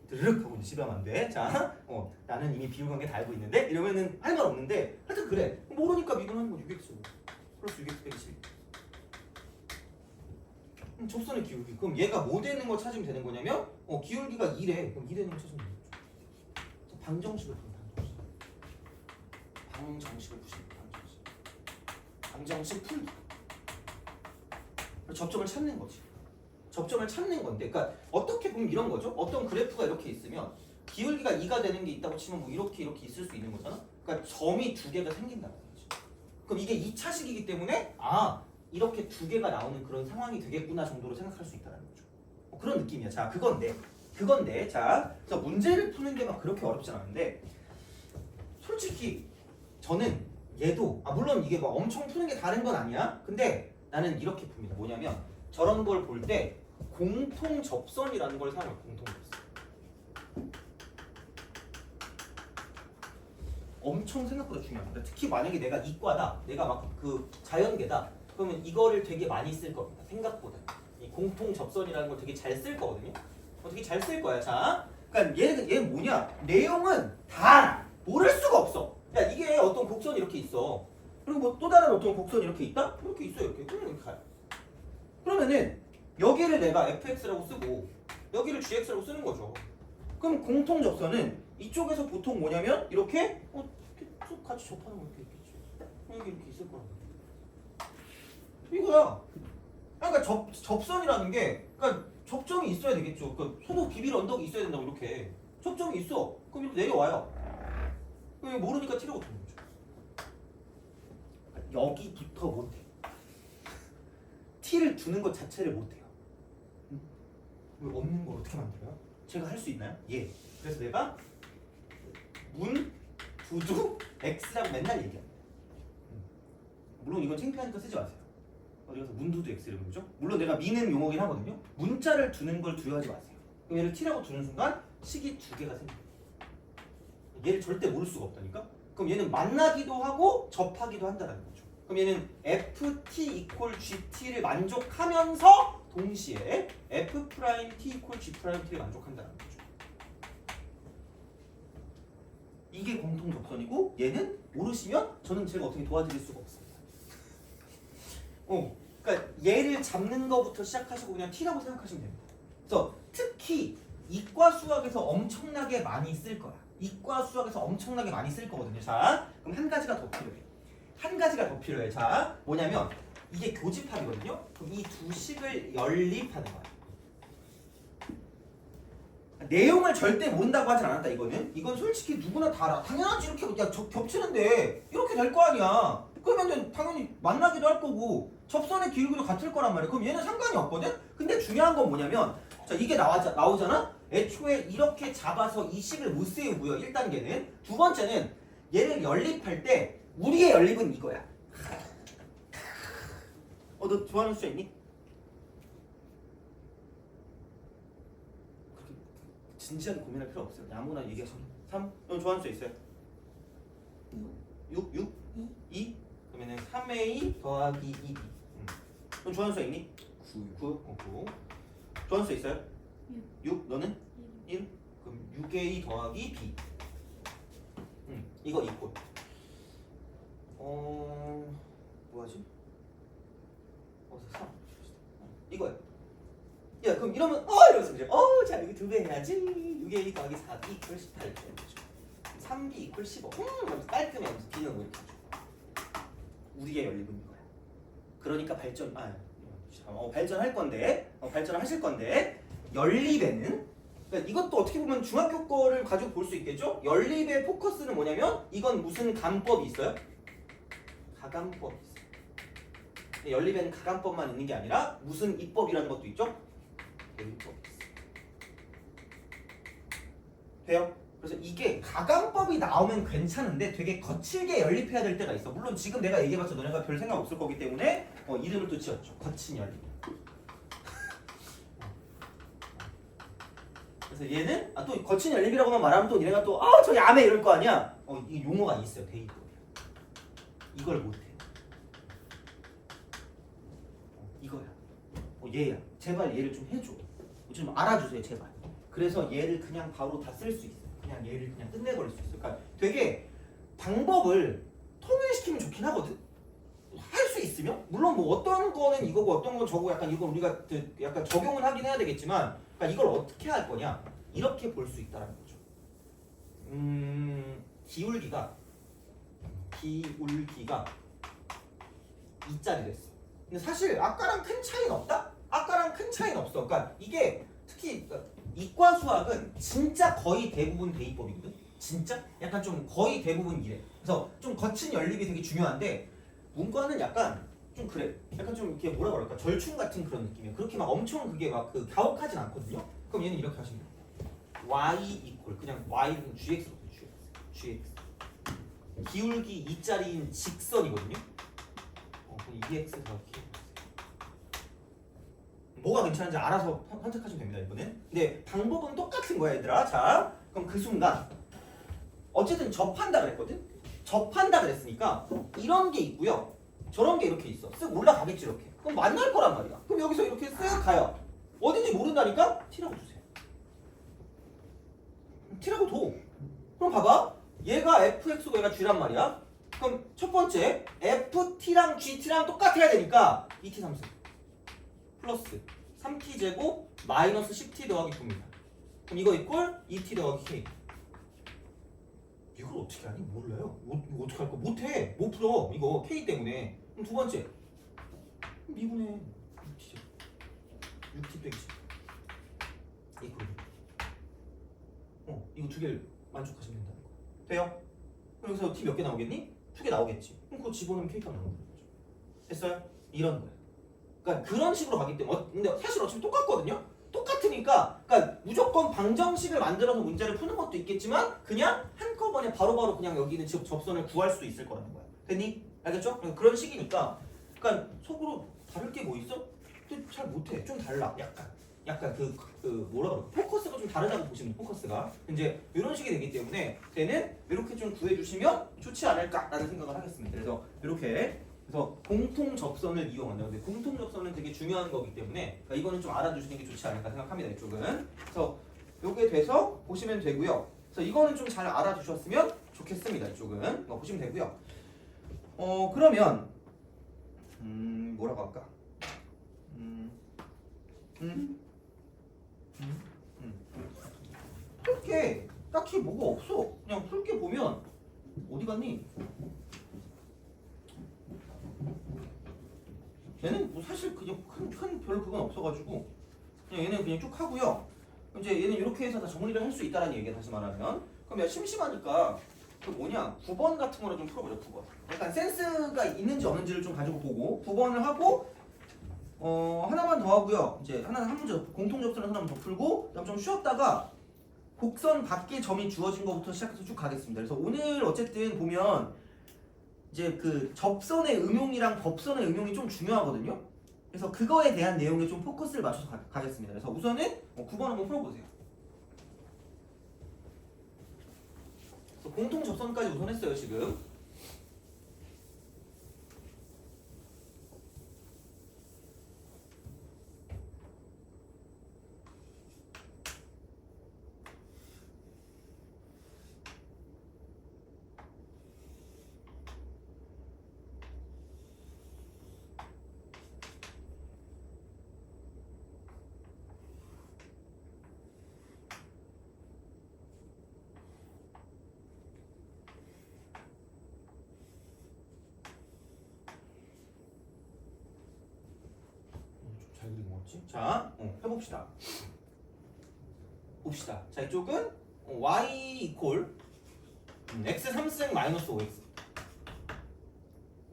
드르륵 하고 이제 집에 가면 안 돼. 자, 나는 이미 비율관계 다 알고 있는데 이러면은 할 말 없는데 하여튼 그래. 모르니까 미분하는 거 6x 플러스 6x 빼기 12. 접선의 기울기. 그럼 얘가 뭐 되는 거 찾으면 되는 거냐면 기울기가 2래. 그럼 2 되는 거 찾으면 되죠. 방정식을 푸는 방정식을 푸시면 방정식 풀기. 접점을 찾는 거지. 접점을 찾는 건데, 그러니까 어떻게 보면 이런 거죠. 어떤 그래프가 이렇게 있으면 기울기가 2가 되는 게 있다고 치면 뭐 이렇게 있을 수 있는 거잖아. 그러니까 점이 2개가 생긴다는 거지. 그럼 이게 2차식이기 때문에 이렇게 2개가 나오는 그런 상황이 되겠구나 정도로 생각할 수 있다는 거죠. 그런 느낌이야. 자, 그건데, 자, 그래서 문제를 푸는 게 막 그렇게 어렵지 않은데, 솔직히 저는 얘도 물론 이게 막 엄청 푸는 게 다른 건 아니야. 근데 나는 이렇게 풉니다. 뭐냐면 저런 걸 볼 때 공통 접선이라는 걸 사용해요. 공통 접선. 엄청 생각보다 중요합니다. 특히 만약에 내가 이과다, 내가 막 그 자연계다, 그러면 이거를 되게 많이 쓸 겁니다. 생각보다 이 공통 접선이라는 걸 되게 잘 쓸 거거든요. 되게 잘 쓸 거야. 자, 그러니까 얘는 뭐냐? 내용은 다 모를 수가 없어. 야, 이게 어떤 곡선이 이렇게 있어. 그리고 뭐 또 다른 어떤 곡선이 이렇게 있다? 이렇게 있어 이렇게. 그냥 이렇게 가요. 그러면은 여기를 내가 fx라고 쓰고 여기를 gx라고 쓰는 거죠. 그럼 공통 접선은 이쪽에서 보통 뭐냐면 이렇게 쭉 같이 접하는 거 이렇게 있겠지. 여기 이렇게 있을 거란 말이야. 이거야. 그러니까 접선이라는 게 그러니까 접점이 있어야 되겠죠. 그러니까 소도 비빌 언덕이 있어야 된다고 이렇게. 접점이 있어. 그럼 이렇게 내려와요. 모르니까 티라고 두는 거죠. 여기부터 못해. t를 두는 것 자체를 못해요. 왜 없는 걸 어떻게 만들어요? 제가 할 수 있나요? 예. 그래서 내가 문, 두두, x라고 맨날 얘기합니다. 물론 이건 창피하니까 쓰지 마세요. 어디 가서 문두두 x 이러는 거죠? 물론 내가 미는 용어긴 하거든요. 문자를 두는 걸 두려워하지 마세요. 그럼 얘를 t라고 두는 순간 식이 2개가 생겨요. 얘를 절대 모를 수가 없다니까? 그럼 얘는 만나기도 하고 접하기도 한다는 거죠. 그럼 얘는 ft equal gt를 만족하면서 동시에 f't equal g't를 만족한다는 거죠. 이게 공통 접선이고 얘는 모르시면 저는 제가 어떻게 도와드릴 수가 없습니다. 그러니까 얘를 잡는 거부터 시작하시고 그냥 t라고 생각하시면 됩니다. 그래서 특히 이과 수학에서 엄청나게 많이 쓸 거야. 이과 수학에서 엄청나게 많이 쓸 거거든요. 자, 그럼 한 가지가 더 필요해. 한 가지가 더 필요해. 자, 뭐냐면 이게 교집합이거든요. 그럼 이 두 식을 연립하는 거야. 내용을 절대 모른다고 하진 않았다 이거는. 이건 솔직히 누구나 다 알아. 당연하지 이렇게 야 겹치는데 이렇게 될 거 아니야. 그러면은 당연히 만나기도 할 거고 접선의 기울기도 같을 거란 말이야. 그럼 얘는 상관이 없거든. 근데 중요한 건 뭐냐면 자 이게 나오잖아. 애초에 이렇게 잡아서 이 식을 못 세우고요. 1단계는. 두 번째는 얘를 연립할 때 우리의 연립은 이거야. 너 좋아하는 숫자 있니? 그렇게 진지하게 고민할 필요 없어요. 아무나 얘기하시면 3? 너 좋아하는 숫자 있어요? 6? 2? 그러면은 3a 더하기 2b. 너 좋아하는 숫자 있니? 9. 9. 좋아하는 숫자 있어요? 6. 너는? 1. 그럼 6a 더하기 b. 이거 이꼴. 뭐하지? 3. 이거야. 야 그럼 이러면 이러면서 그죠? 자 여기 2배 해야지. 6a 더하기 4b 이퀄 18 이렇게 되죠. 3b 이퀄 15. 하면서 깔끔해 하면서 b는 뭐 이렇게 하죠. 우리의 연립은 이거야. 그러니까 발전할 건데 발전을 하실 건데 연립에는 그러니까 이것도 어떻게 보면 중학교 거를 가지고 볼 수 있겠죠? 연립의 포커스는 뭐냐면 이건 무슨 감법이 있어요? 가감법이 있어요. 연립에는 가감법만 있는 게 아니라 무슨 이법이라는 것도 있죠? 대입법이 있어요. 돼요? 그래서 이게 가감법이 나오면 괜찮은데 되게 거칠게 연립해야 될 때가 있어. 물론 지금 내가 얘기해봤자 너네가 별 생각 없을 거기 때문에 이름을 또 지었죠. 거친 연립. 그래서 얘는 또 거친 연립이라고만 말하면 또 얘네가 또 저 야매 이럴 거 아니야. 이 용어가 있어요. 대입법이야. 이걸 못해. 이거야. 얘야. 제발 얘를 좀 해줘. 좀 알아주세요. 제발. 그래서 얘를 그냥 바로 다 쓸 수 있어. 그냥 얘를 그냥 끝내버릴 수 있어. 그러니까 되게 방법을 통일시키면 좋긴 하거든. 할 수 있으면 물론 뭐 어떤 거는 이거고 어떤 건 저거 약간 이거 우리가 약간 적용은 하긴 해야 되겠지만 그러니까 이걸 어떻게 할 거냐 이렇게 볼 수 있다는 거죠. 기울기가 2짜리 됐어. 근데 사실 아까랑 큰 차이는 없다? 아까랑 큰 차이는 없어. 그러니까 이게 특히 이과 수학은 진짜 거의 대부분 대입법이거든. 진짜 약간 좀 거의 대부분 이래. 그래서 좀 거친 연립이 되게 중요한데 문과는 약간 좀 그래. 약간 좀 이렇게 뭐라 그럴까 절충 같은 그런 느낌이야. 그렇게 막 엄청 그게 막 가혹하진 않거든요. 그럼 얘는 이렇게 하시면 돼요. y 이퀄 그냥 y는 gx로 gx. 기울기 2짜리인 직선이거든요. 그럼 2x 더하기 뭐가 괜찮은지 알아서 선택하시면 됩니다. 이번엔. 근데 방법은 똑같은 거야 얘들아. 자 그럼 그 순간 어쨌든 접한다 그랬거든. 접한다 그랬으니까 이런 게 있고요. 저런 게 이렇게 있어. 쓱 올라가겠지 이렇게. 그럼 만날 거란 말이야. 그럼 여기서 이렇게 쓱 가요. 어딘지 모른다니까 t라고 주세요. t라고 둬. 그럼 봐봐. 얘가 fx고 얘가 g란 말이야. 그럼 첫 번째 ft랑 gt랑 똑같아야 되니까 2t 3승 플러스 3t 제곱 마이너스 10t 더하기 9입니다. 그럼 이거 이꼴 2t 더하기 k. 이걸 어떻게 하니? 몰라요. 이거 어떻게 할 거? 못해. 못 풀어. 이거 k 때문에. 그럼 두 번째 미분의 6t 빼기 10 이꼴. 이거 두 개를 만족하시면 된다는 거. 돼요? 그럼 여기서 t 몇 개 나오겠니? 2개 나오겠지. 그럼 그거 집어넣으면 k가 나오는 거죠. 됐어요? 이런 거야. 그러니까 그런 식으로 가기 때문에 근데 사실 어차피 똑같거든요. 똑같으니까 그러니까 무조건 방정식을 만들어서 문제를 푸는 것도 있겠지만 그냥 한꺼번에 바로바로 그냥 여기 있는 접선을 구할 수도 있을 거라는 거야. 됐니? 알겠죠? 그러니까 그런 식이니까 그러니까 속으로 다를 게 뭐 있어? 근데 잘 못해. 좀 달라. 약간 그 뭐라 그럴까? 포커스가 좀 다르다고 보시면 포커스가 이제 이런 식이 되기 때문에 걔는 이렇게 좀 구해주시면 좋지 않을까라는 생각을 하겠습니다. 그래서 이렇게 그래서 공통 접선을 이용한다. 근데 공통 접선은 되게 중요한 거기 때문에 그러니까 이거는 좀 알아두시는 게 좋지 않을까 생각합니다. 이쪽은. 그래서 요게 돼서 보시면 되고요. 그래서 이거는 좀 잘 알아두셨으면 좋겠습니다. 이쪽은 보시면 되고요. 그러면 뭐라고 할까? 풀게 딱히 뭐가 없어. 그냥 풀게 보면 어디 갔니? 얘는 뭐 사실 그냥 큰 별 그건 없어가지고 그냥 얘는 그냥 쭉 하고요. 이제 얘는 이렇게 해서 다 정리를 할 수 있다라는 얘기야 다시 말하면. 그럼 야 심심하니까 그 뭐냐 9번 같은 거를 좀 풀어보자 9번. 약간 센스가 있는지 없는지를 좀 가지고 보고 9번을 하고 하나만 더 하고요. 이제 한 문제 공통 접선을 하나만 더 풀고 그다음 좀 쉬었다가 곡선 밖에 점이 주어진 것부터 시작해서 쭉 가겠습니다. 그래서 오늘 어쨌든 보면 이제 그 접선의 응용이랑 법선의 응용이 좀 중요하거든요. 그래서 그거에 대한 내용에 좀 포커스를 맞춰서 가겠습니다. 그래서 우선은 9번 한번 풀어보세요. 그래서 공통 접선까지 우선 했어요 지금. 잘 그린 거 같지? 자, 해봅시다. 봅시다. 자, 이쪽은 y 이퀄 x 3승 마이너스 5x.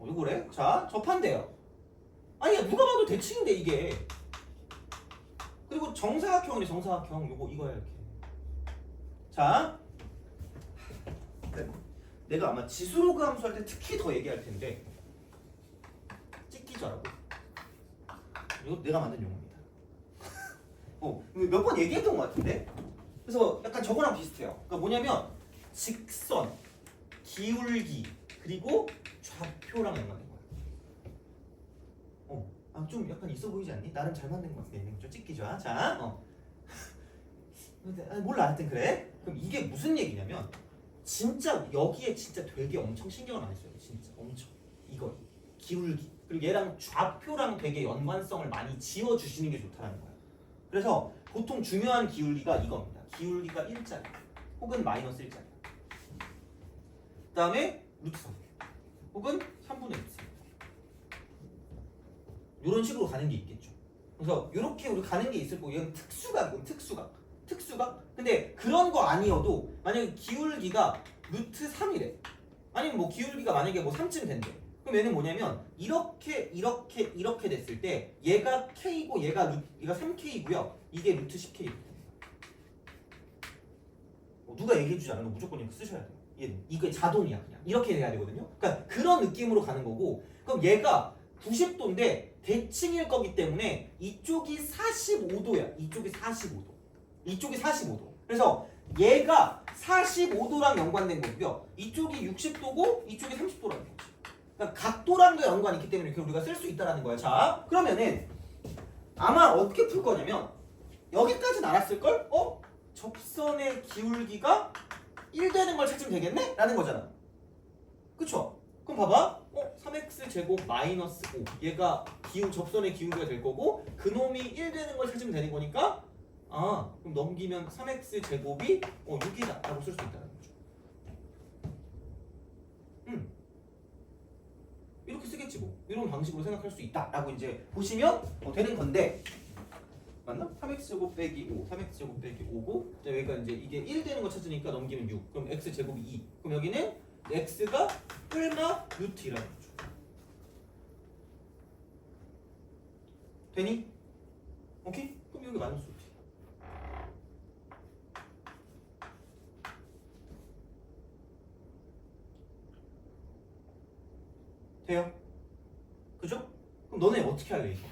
이거래? 자, 접한대요. 아니, 누가 봐도 대칭인데 이게. 그리고 정사각형이네, 정사각형. 이거야 이렇게. 자, 내가 아마 지수로그 함수 할 때 특히 더 얘기할 텐데 찍기자라고. 이거 내가 만든 용어입니다. 몇 번 얘기했던 것 같은데? 그래서 약간 저거랑 비슷해요. 그러니까 뭐냐면 직선, 기울기, 그리고 좌표랑 연관된 거야. 좀 약간 있어 보이지 않니? 나름 잘 만든 것 같은데 좀 찍기자. 자, 몰라 하여튼 그래. 그럼 이게 무슨 얘기냐면 진짜 여기에 진짜 되게 엄청 신경을 많이 써요. 진짜 엄청. 이거 기울기 그리고 얘랑 좌표랑 되게 연관성을 많이 지어주시는 게 좋다는 거야. 그래서 보통 중요한 기울기가 이겁니다. 기울기가 1짜리 혹은 마이너스 1짜리. 그 다음에 루트 3 혹은 3분의 1. 이런 식으로 가는 게 있겠죠. 그래서 이렇게 우리 가는 게 있을 거고 이건 특수각이고 특수각. 근데 그런 거 아니어도 만약에 기울기가 루트 3이래. 아니면 뭐 기울기가 만약에 뭐 3쯤 된대. 그럼 얘는 뭐냐면 이렇게 됐을 때 얘가 K고 얘가 3K고요. 이게 루트 10K. 누가 얘기해주지 않아도 무조건 이렇게 쓰셔야 돼요. 얘는 이게 자동이야 그냥 이렇게 돼야 되거든요. 그러니까 그런 느낌으로 가는 거고 그럼 얘가 90도인데 대칭일 거기 때문에 이쪽이 45도야. 이쪽이 45도. 그래서 얘가 45도랑 연관된 거고요. 이쪽이 60도고 이쪽이 30도라는 거지. 그러니까 각도랑도 연관이 있기 때문에 이렇게 우리가 쓸 수 있다는 거야. 자, 그러면은 아마 어떻게 풀 거냐면 여기까지는 알았을걸? 접선의 기울기가 1 되는 걸 찾으면 되겠네? 라는 거잖아. 그쵸? 그럼 봐봐. 3x 제곱 마이너스 5 얘가 접선의 기울기가 될 거고 그놈이 1 되는 걸 찾으면 되는 거니까 그럼 넘기면 3x 제곱이 6이다 라고 쓸 수 있다는 거죠. 이렇게 쓰겠지 뭐. 이런 방식으로 생각할 수 있다 라고 이제 보시면 되는 건데 맞나? 3x 제곱 빼기 5 3x 제곱 빼기 5고 여기가 이제 이게 1 되는 거 찾으니까 넘기면 6 그럼 x 제곱이 2 그럼 여기는 x가 뿔마 루트 2라는 거죠. 되니? 오케이? 그럼 여기 마이너스 루트. 돼요? 그죠? 그럼 너네 어떻게 할래 이거?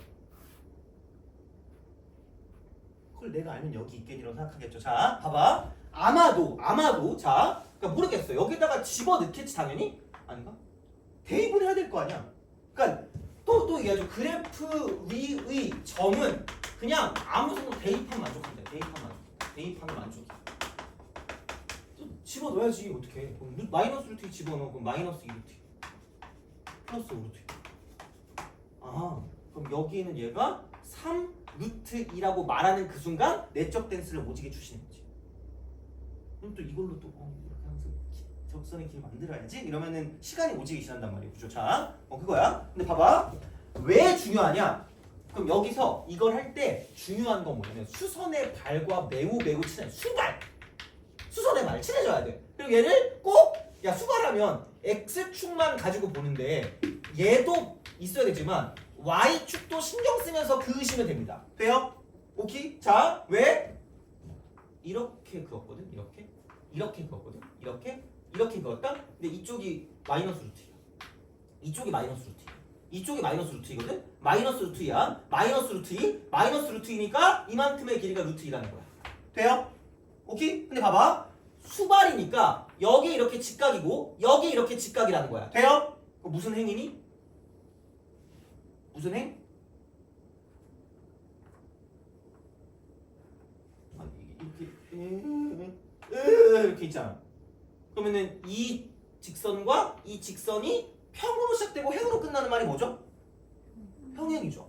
그걸 내가 알면 여기 있겠니라고 생각하겠죠. 자, 봐봐. 아마도 자, 그러니까 모르겠어. 여기다가 집어넣겠지 당연히? 아닌가? 대입을 해야 될 거 아니야. 그러니까 또 얘기하죠. 그래프 위의 점은 그냥 아무 정도 대입하면 만족한다. 대입하면 만족해. 또 집어넣어야지 어떻게? 그럼 마이너스 루트 집어넣어. 그럼 마이너스 2루트 플러스 5루트. 그럼 여기는 얘가 3 루트 2라고 말하는 그 순간 내적 댄스를 오지게 주시는 거지. 그럼 또 이걸로 또 이렇게 하면서 접선의 길 만들어야지 이러면은 시간이 오지게 지난단 말이에요. 그죠? 자, 그거야. 근데 봐봐. 왜 중요하냐? 그럼 여기서 이걸 할 때 중요한 건 뭐냐면 수선의 발과 매우 친한 수발. 수선의 발 친해져야 돼. 그리고 얘를 꼭 야 수발하면 x축만 가지고 보는데 얘도 있어야 되지만 y축도 신경 쓰면서 그으시면 됩니다. 돼요? 오케이? 자, 왜? 이렇게 그었거든. 이렇게 그었거든. 이렇게 그었다. 근데 이쪽이 마이너스 루트야. 이쪽이 마이너스 루트야. 이쪽이 마이너스 루트이거든. 마이너스 루트야. 마이너스 루트 2. 마이너스 루트 2니까 이만큼의 길이가 루트 2라는 거야. 돼요? 오케이? 근데 봐봐. 수발이니까 여기 이렇게 직각이고 여기 이렇게 직각이라는 거야. 돼요? 무슨 행이니? 무슨 행? 이렇게 있잖아. 그러면은 이 직선과 이 직선이 평으로 시작되고 행으로 끝나는 말이 뭐죠? 평행이죠.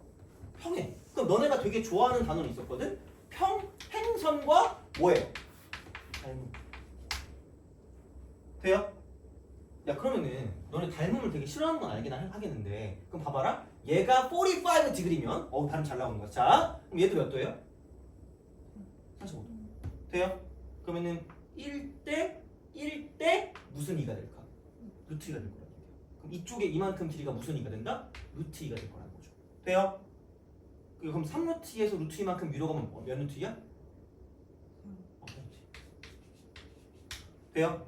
평행. 그럼 너네가 되게 좋아하는 단어는 있었거든? 평행선과 뭐예요? 닮음. 돼요? 야 그러면은 너네 닮음을 되게 싫어하는 건 알긴 하겠는데 그럼 봐봐라. 얘가 45 디그리면 발음 잘 나오는 거야. 자 그럼 얘도 몇 도예요? 45도. 돼요? 그러면은 1대 무슨 2가 될까? 루트 2가 될 거란 얘기야. 그럼 이쪽에 이만큼 길이가 무슨 2가 된다? 루트 2가 될 거라는 거죠. 돼요? 그럼 3루트 2에서 루트 2만큼 위로 가면 몇 루트 2야? 돼요?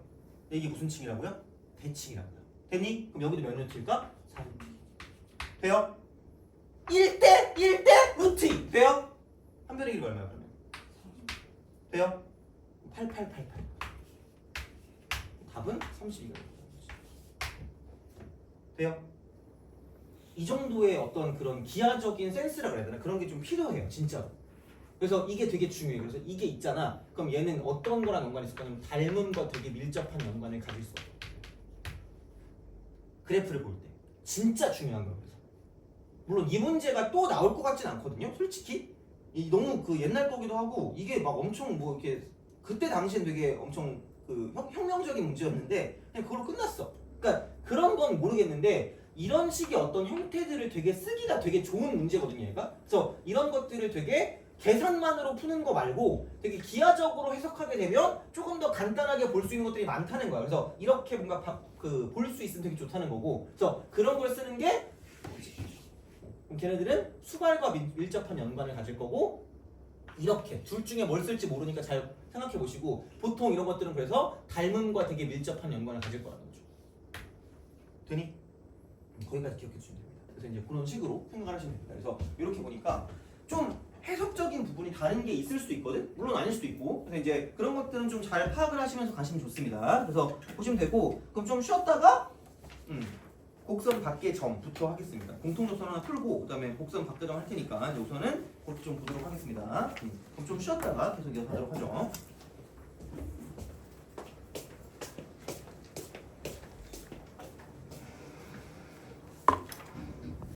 이게 무슨 층이라고요? 대칭이라고요. 됐니? 그럼 여기도 몇 루트일까? 4루트. 돼요? 1대 루트 2. 돼요? 한 변의 길이가 얼마야 그러면? 돼요? 8888. 답은 32가 돼요? 이 정도의 어떤 그런 기하적인 센스라 그래야 되나? 그런 게 좀 필요해요, 진짜로. 그래서 이게 되게 중요해요. 그래서 이게 있잖아. 그럼 얘는 어떤 거랑 연관이 있을까? 하면 닮음과 되게 밀접한 연관을 가질 수 없어. 그래프를 볼 때. 진짜 중요한 거예요. 그래서. 물론 이 문제가 또 나올 것 같진 않거든요. 솔직히. 너무 그 옛날 거기도 하고 이게 막 엄청 뭐 이렇게 그때 당시엔 되게 엄청 그 혁명적인 문제였는데 그냥 그걸로 끝났어. 그러니까 그런 건 모르겠는데 이런 식의 어떤 형태들을 되게 쓰기가 되게 좋은 문제거든요, 얘가. 그래서 이런 것들을 되게 계산만으로 푸는 거 말고 되게 기하적으로 해석하게 되면 조금 더 간단하게 볼 수 있는 것들이 많다는 거야. 그래서 이렇게 뭔가 볼 수 있으면 되게 좋다는 거고. 그래서 그런 걸 쓰는 게 그럼 걔네들은 수발과 밀접한 연관을 가질 거고 이렇게 둘 중에 뭘 쓸지 모르니까 잘 생각해 보시고 보통 이런 것들은 그래서 닮음과 되게 밀접한 연관을 가질 거라는 거죠. 되니? 거기까지 기억해 주시면 됩니다. 그래서 이제 그런 식으로 생각을 하시면 됩니다. 그래서 이렇게 보니까 좀 해석적인 부분이 다른 게 있을 수도 있거든? 물론 아닐 수도 있고. 그래서 이제 그런 것들은 좀 잘 파악을 하시면서 가시면 좋습니다. 그래서 보시면 되고 그럼 좀 쉬었다가 곡선 밖의 점부터 하겠습니다. 공통요선 하나 풀고 그다음에 곡선 밖의 점 할 테니까 이제 우선은 그것도 좀 보도록 하겠습니다. 그럼 좀 쉬었다가 계속 이어가도록 하죠.